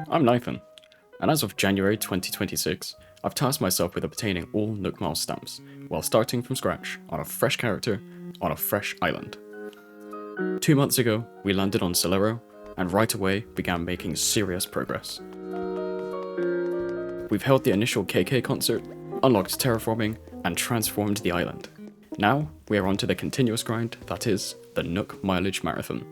I'm Nathan, and as of January 2026, I've tasked myself with obtaining all Nook Miles stamps, while starting from scratch on a fresh character on a fresh island. 2 months ago, we landed on Solero, and right away began making serious progress. We've held the initial KK concert, unlocked terraforming, and transformed the island. Now, we are on to the continuous grind that is the Nook Mileage Marathon.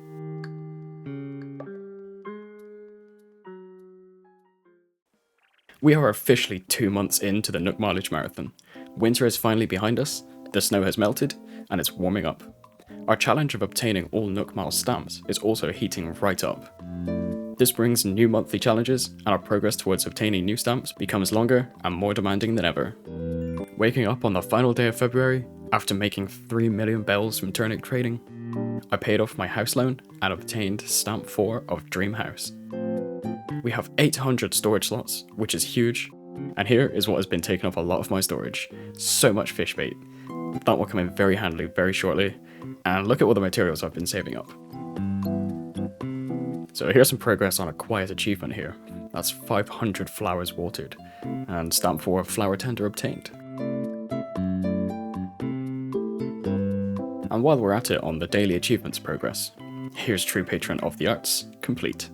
We are officially 2 months into the Nook Mileage Marathon. Winter is finally behind us, the snow has melted, and it's warming up. Our challenge of obtaining all Nook Miles stamps is also heating right up. This brings new monthly challenges, and our progress towards obtaining new stamps becomes longer and more demanding than ever. Waking up on the final day of February, after making 3 million bells from turnip trading, I paid off my house loan and obtained stamp 4 of Dream House. We have 800 storage slots, which is huge, and here is what has been taking up a lot of my storage. So much fish bait. That will come in very handily very shortly, and look at all the materials I've been saving up. So here's some progress on a quiet achievement here. That's 500 flowers watered, and stamp 4 of flower tender obtained. And while we're at it on the daily achievements progress, here's True Patron of the Arts complete.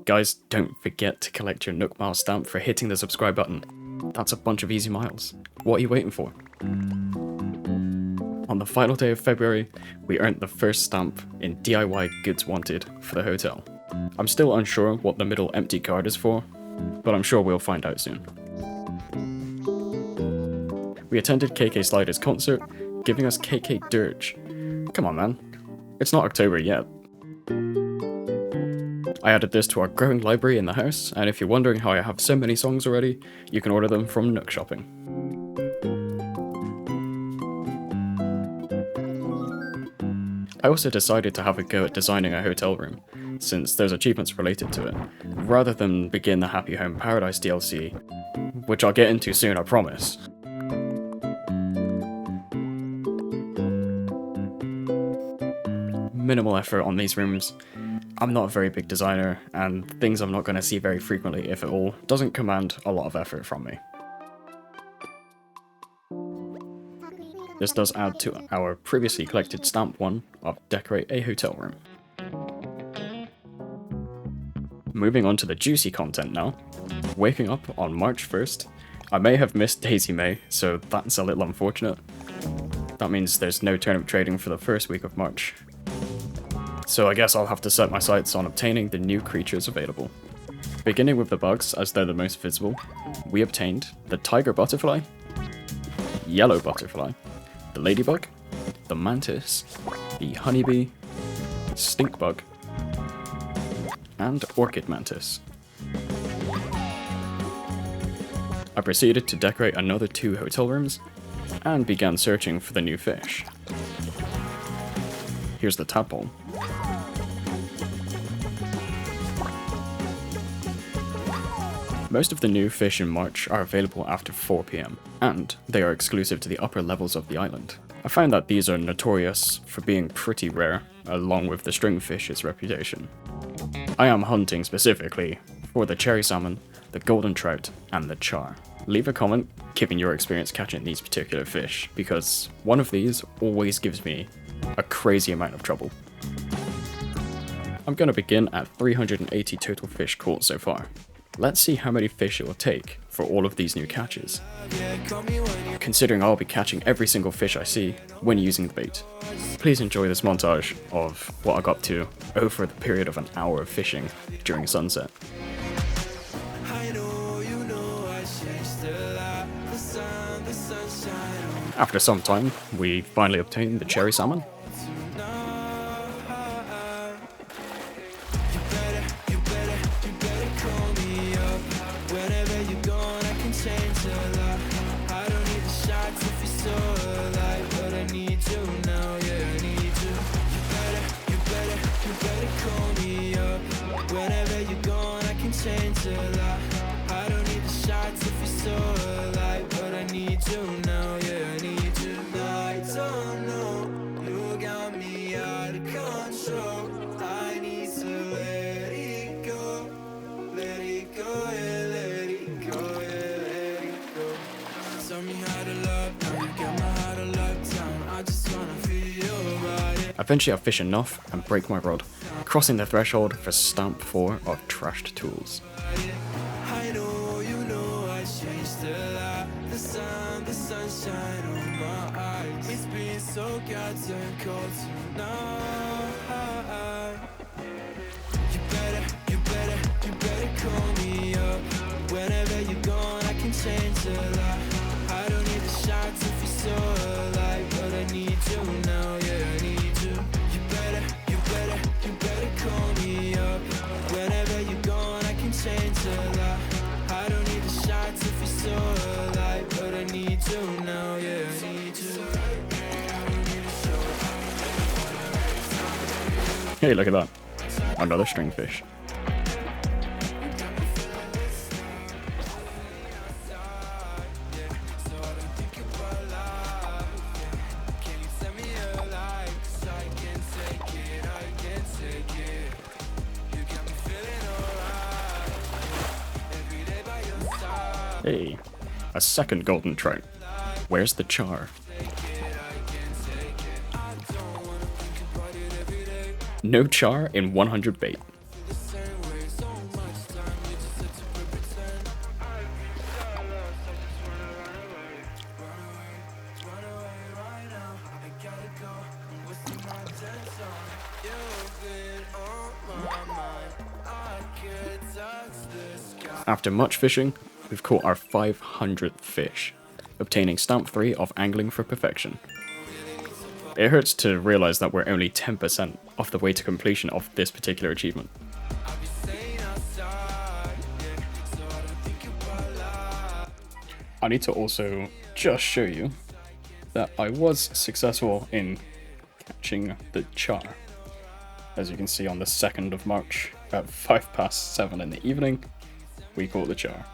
Guys, don't forget to collect your Nook Miles stamp for hitting the subscribe button. That's a bunch of easy miles. What are you waiting for? On the final day of February, we earned the first stamp in DIY Goods Wanted for the hotel. I'm still unsure what the middle empty card is for, but I'm sure we'll find out soon. We attended KK Slider's concert, giving us KK Dirge. Come on man, it's not October yet. I added this to our growing library in the house, and if you're wondering how I have so many songs already, you can order them from Nook Shopping. I also decided to have a go at designing a hotel room, since there's achievements related to it, rather than begin the Happy Home Paradise DLC, which I'll get into soon, I promise. Minimal effort on these rooms. I'm not a very big designer, and things I'm not going to see very frequently, if at all, doesn't command a lot of effort from me. This does add to our previously collected stamp 1 of Decorate a Hotel Room. Moving on to the juicy content now. Waking up on March 1st, I may have missed Daisy May, so that's a little unfortunate. That means there's no turnip trading for the first week of March. So I guess I'll have to set my sights on obtaining the new creatures available. Beginning with the bugs, as they're the most visible, we obtained the tiger butterfly, yellow butterfly, the ladybug, the mantis, the honeybee, stink bug, and orchid mantis. I proceeded to decorate another 2 hotel rooms, and began searching for the new fish. Here's the tadpole. Most of the new fish in March are available after 4 PM, and they are exclusive to the upper levels of the island. I found that these are notorious for being pretty rare, along with the stringfish's reputation. I am hunting specifically for the cherry salmon, the golden trout, and the char. Leave a comment giving your experience catching these particular fish, because one of these always gives me a crazy amount of trouble. I'm going to begin at 380 total fish caught so far. Let's see how many fish it will take for all of these new catches, considering I'll be catching every single fish I see when using the bait. Please enjoy this montage of what I got up to over the period of an hour of fishing during sunset. After some time, we finally obtained the cherry salmon. Eventually I fish enough and break my rod, crossing the threshold for stamp 4 of trashed tools. I know you know I changed a lot. The sun, the sunshine on my eyes. It's been so goddamn cold tonight. You better call me up. Whenever you're gone, I can change a lot. I don't need a shot to feel so alive, but I need you now, yeah, I need you. You better call me up. Whenever you're gone, I can change a lot. I don't need a shot to feel so alive, but I need you now, yeah, I need you. Hey, look at that. Another stringfish. Hey, a second golden trout. Where's the char? No char in 100 bait. After much fishing, we've caught our 500th fish, obtaining stamp 3 of angling for perfection. It hurts to realise that we're only 10% off the way to completion of this particular achievement. I need to also just show you that I was successful in catching the char. As you can see on the 2nd of March, at 7:05 in the evening, we caught the char.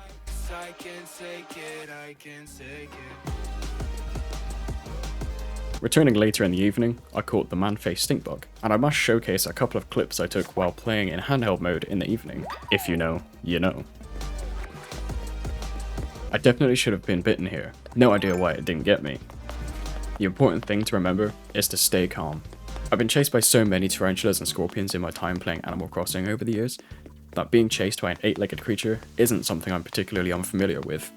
Returning later in the evening, I caught the man-faced stinkbug, and I must showcase a couple of clips I took while playing in handheld mode in the evening. If you know, you know. I definitely should have been bitten here. No idea why it didn't get me. The important thing to remember is to stay calm. I've been chased by so many tarantulas and scorpions in my time playing Animal Crossing over the years, that being chased by an 8-legged creature isn't something I'm particularly unfamiliar with.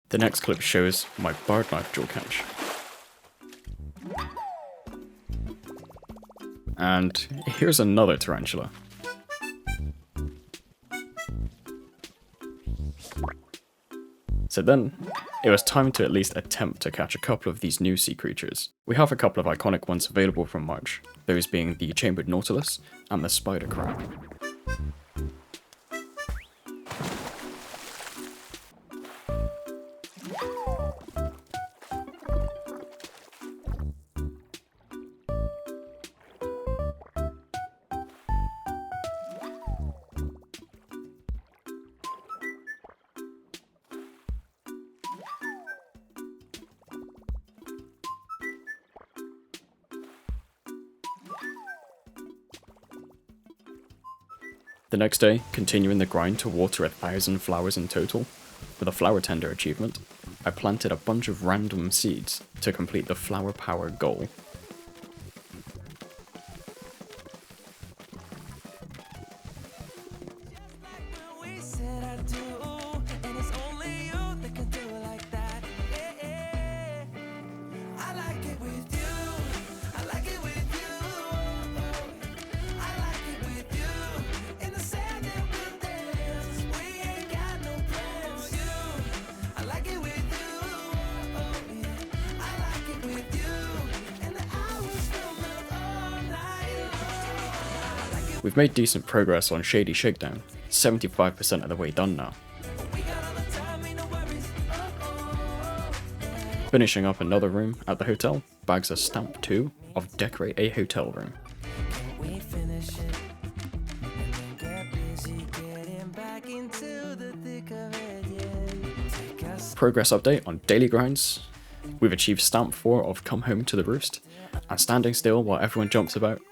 The next clip shows my barred knife jaw catch. And here's another tarantula. So then, it was time to at least attempt to catch a couple of these new sea creatures. We have a couple of iconic ones available from March, those being the chambered nautilus and the spider crab. The next day, continuing the grind to water 1,000 flowers in total, for the flower tender achievement, I planted a bunch of random seeds to complete the flower power goal. We've made decent progress on Shady Shakedown, 75% of the way done now. Finishing up another room at the hotel, bags a stamp 2 of Decorate a Hotel Room. Progress update on daily grinds. We've achieved stamp 4 of Come Home to the Roost, and standing still while everyone jumps about,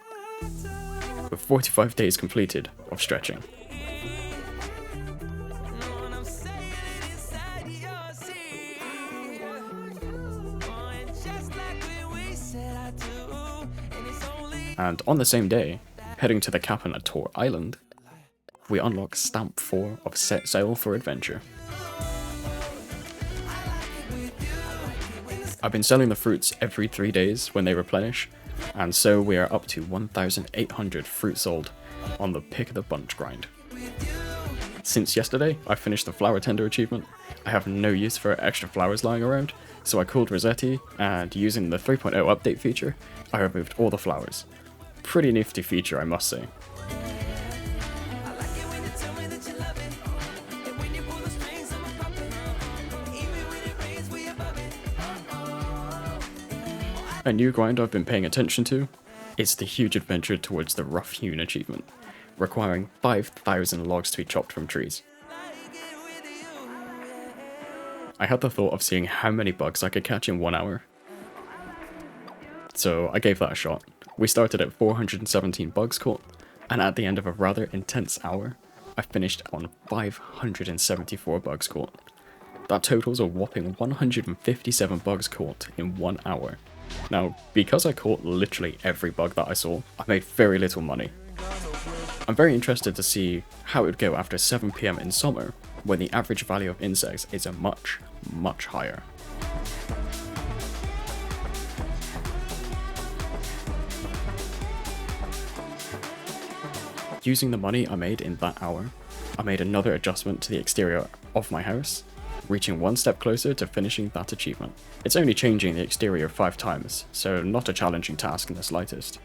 with 45 days completed of stretching. And on the same day, heading to the Capinator Island, we unlock Stamp 4 of Set Sail for Adventure. I've been selling the fruits every 3 days when they replenish, and so we are up to 1,800 fruit sold on the Pick of the Bunch grind. Since yesterday, I finished the Flower Tender achievement. I have no use for extra flowers lying around, so I called Rossetti, and using the 3.0 update feature, I removed all the flowers. Pretty nifty feature, I must say. A new grind I've been paying attention to is the huge adventure towards the Rough Hewn achievement, requiring 5,000 logs to be chopped from trees. I had the thought of seeing how many bugs I could catch in 1 hour, so I gave that a shot. We started at 417 bugs caught, and at the end of a rather intense hour, I finished on 574 bugs caught. That totals a whopping 157 bugs caught in 1 hour. Now, because I caught literally every bug that I saw, I made very little money. I'm very interested to see how it would go after 7 PM in summer, when the average value of insects is a much, much higher. Using the money I made in that hour, I made another adjustment to the exterior of my house, reaching one step closer to finishing that achievement. It's only changing the exterior 5 times, so not a challenging task in the slightest.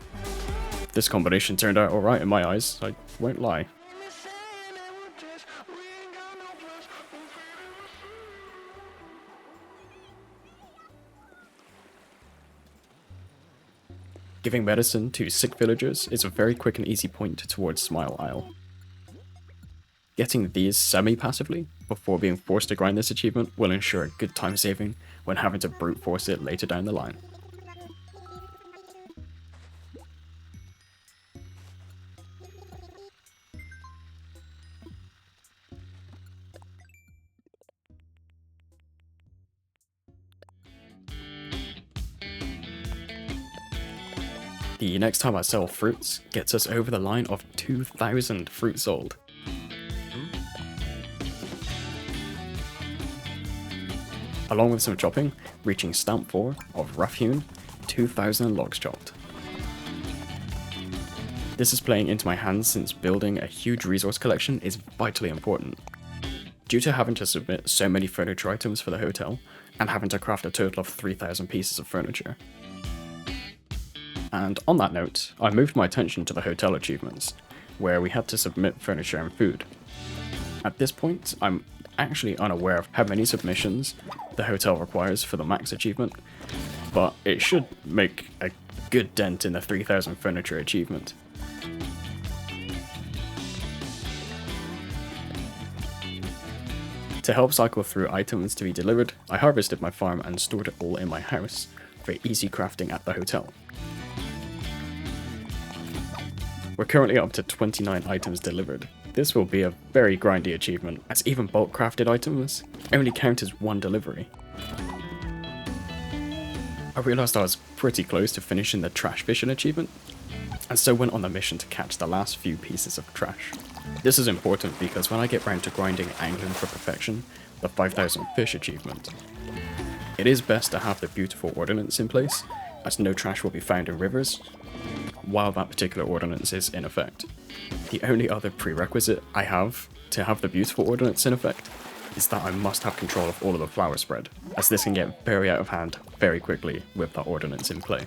This combination turned out alright in my eyes, I won't lie. Giving medicine to sick villagers is a very quick and easy point towards Smile Isle. Getting these semi-passively, before being forced to grind this achievement, will ensure a good time saving when having to brute force it later down the line. The next time I sell fruits gets us over the line of 2,000 fruit sold. Along with some chopping, reaching Stamp 4 of Rough Hewn, 2,000 logs chopped. This is playing into my hands since building a huge resource collection is vitally important. Due to having to submit so many furniture items for the hotel, and having to craft a total of 3,000 pieces of furniture. And on that note, I moved my attention to the hotel achievements, where we had to submit furniture and food. At this point, I'm actually unaware of how many submissions the hotel requires for the max achievement, but it should make a good dent in the 3,000 furniture achievement. To help cycle through items to be delivered, I harvested my farm and stored it all in my house for easy crafting at the hotel. We're currently up to 29 items delivered. This will be a very grindy achievement, as even bulk crafted items only count as 1 delivery. I realised I was pretty close to finishing the trash fishing achievement, and so went on the mission to catch the last few pieces of trash. This is important because when I get round to grinding angling for perfection, the 5,000 fish achievement, it is best to have the beautiful ordinance in place, as no trash will be found in rivers while that particular ordinance is in effect. The only other prerequisite I have to have the beautiful ordinance in effect is that I must have control of all of the flower spread, as this can get very out of hand very quickly with that ordinance in play.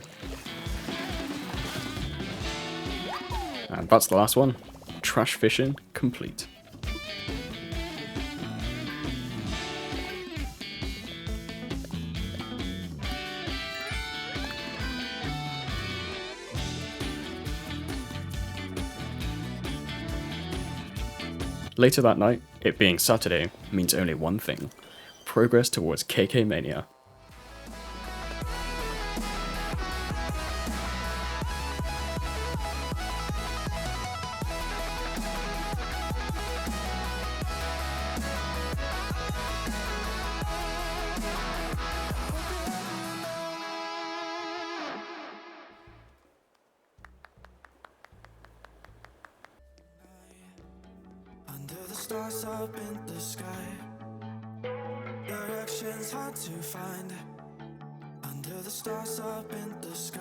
And that's the last one. Trash fishing complete. Later that night, it being Saturday, means only one thing: progress towards KK Mania. up in the sky. Directions hard to find. Under the stars up in the sky.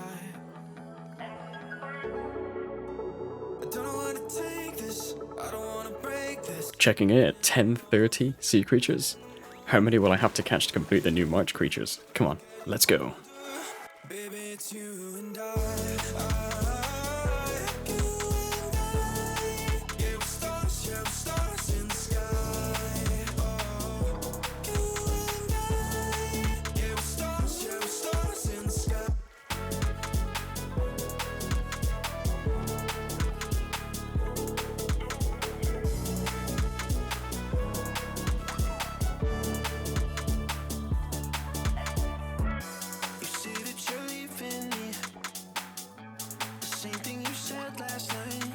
I don't wanna take this. I don't wanna break this. Checking in at 10:30 sea creatures. How many will I have to catch to complete the new March creatures? Come on, let's go. Baby, it's you and I. Yeah, we're stars in the sky. Oh, you and I. Yeah, we're stars in the sky. You say that you're leaving me. The same thing you said last night.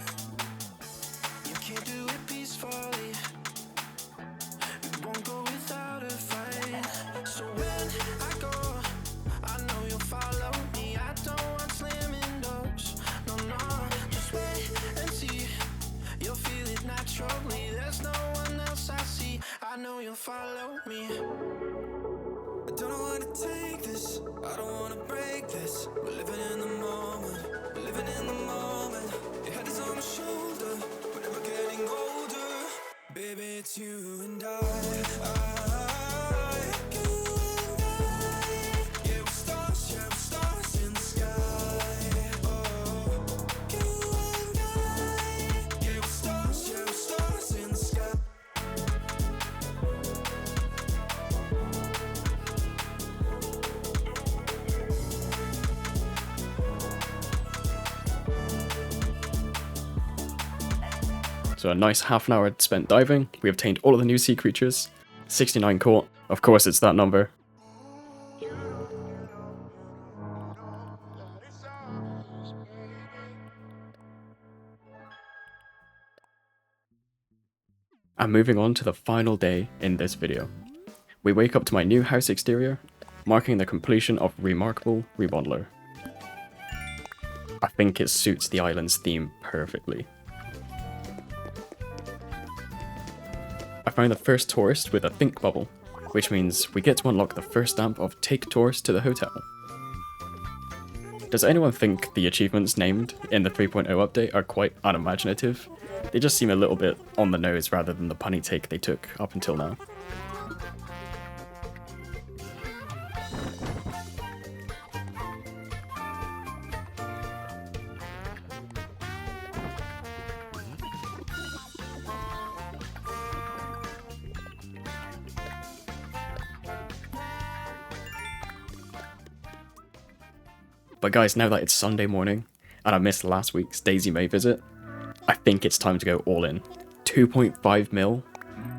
You can't do it peacefully. You won't go without a fight. So when I go, I know you'll follow me. I don't want slamming doors. No, no, just wait and see. You'll feel it naturally. There's no one else I see. I know you'll follow me. I don't wanna take this, I don't wanna break this. We're living in the moment, we're living in the moment. Your head is on my shoulder, we're never getting older. Baby, it's you and I. You and I. Yeah, we're stars in the sky. Oh, you and I. Yeah, we're stars in the sky. So a nice half an hour spent diving. We obtained all of the new sea creatures. 69 caught. Of course it's that number. And moving on to the final day in this video. We wake up to my new house exterior, marking the completion of Remarkable Remodeler. I think it suits the island's theme perfectly. I found the first tourist with a think bubble, which means we get to unlock the first stamp of Take Tourist to the Hotel. Does anyone think the achievements named in the 3.0 update are quite unimaginative? They just seem a little bit on the nose rather than the punny take they took up until now. But guys, now that it's Sunday morning, and I missed last week's Daisy May visit, I think it's time to go all in. 2.5 mil,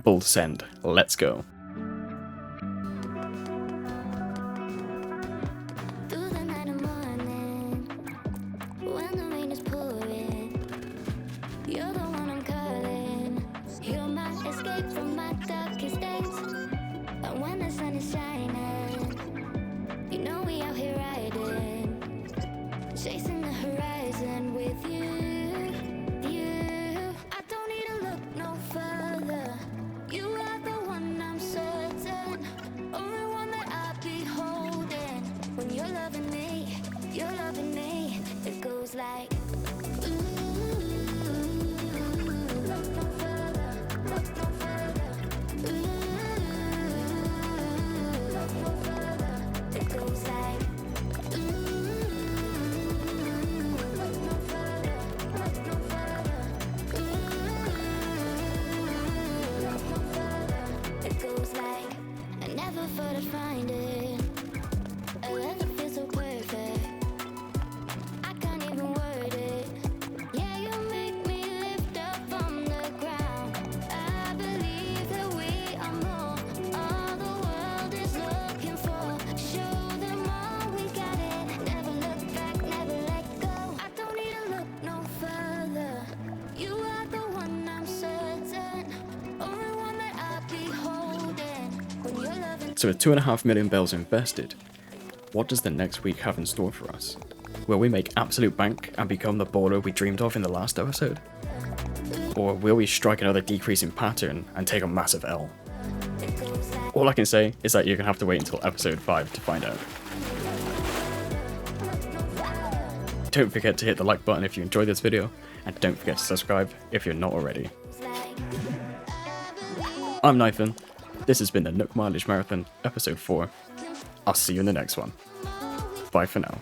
full send, let's go. Through the night and morning, when the rain is pouring, you're the one I'm calling. You're my escape from my darkest days. And when the sun is shining, you know we out here riding, chasing the horizon with you. I don't need to look no further. You are the one I'm certain, only one that I'll be holding. When you're loving me, it goes like ooh, look no further, look no further. Ooh, look no further, it goes like ooh, look no further, look no further. Ooh, look no further, it goes like I never thought I'd find it. A love that feels so perfect. I can't even word it. Yeah, you make me lift up from the ground. I believe that we are more. All the world is looking for. Show them all we got it. Never look back, never let go. I don't need to look no further. You are the one I'm certain. Only one that I'll be holding. When you're loving. So with 2.5 million bells invested, what does the next week have in store for us? Will we make absolute bank and become the baller we dreamed of in the last episode? Ooh, Or will we strike another decreasing pattern and take a massive L? All I can say is that you're going to have to wait until episode 5 to find out. Don't forget to hit the like button if you enjoyed this video, and don't forget to subscribe if you're not already. I'm Nathan, this has been the Nook Mileage Marathon, episode 4. I'll see you in the next one. Bye for now.